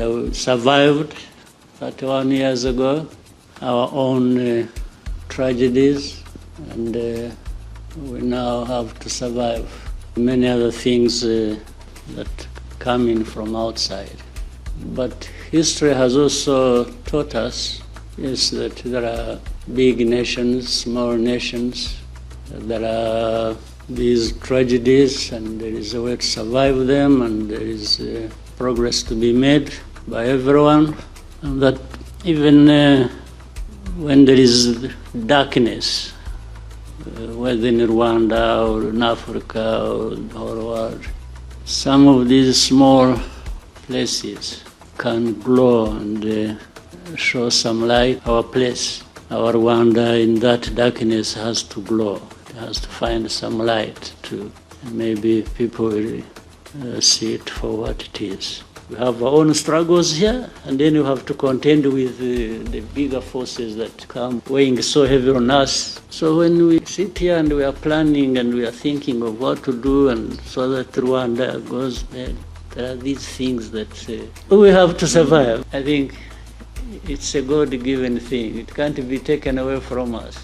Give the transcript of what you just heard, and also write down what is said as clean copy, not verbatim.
and we survived 31 years ago our own tragedies, and we now have to survive many other things that come in from outside. But history has also taught us is that there are big nations, small nations, there are these tragedies, and there is a way to survive them, and there is progress to be made by everyone, and that even when there is darkness, whether in Rwanda or in Africa or the whole world, some of these small places can glow and show some light. Our place, our Rwanda, in that darkness has to glow. It has to find some light to maybe people will see it for what it is. We have our own struggles here, and then we have to contend with the bigger forces that come weighing so heavy on us. So when we sit here and we are planning and we are thinking of what to do, and so that Rwanda goes bad, there are these things that we have to survive. I think it's a God-given thing. It can't be taken away from us.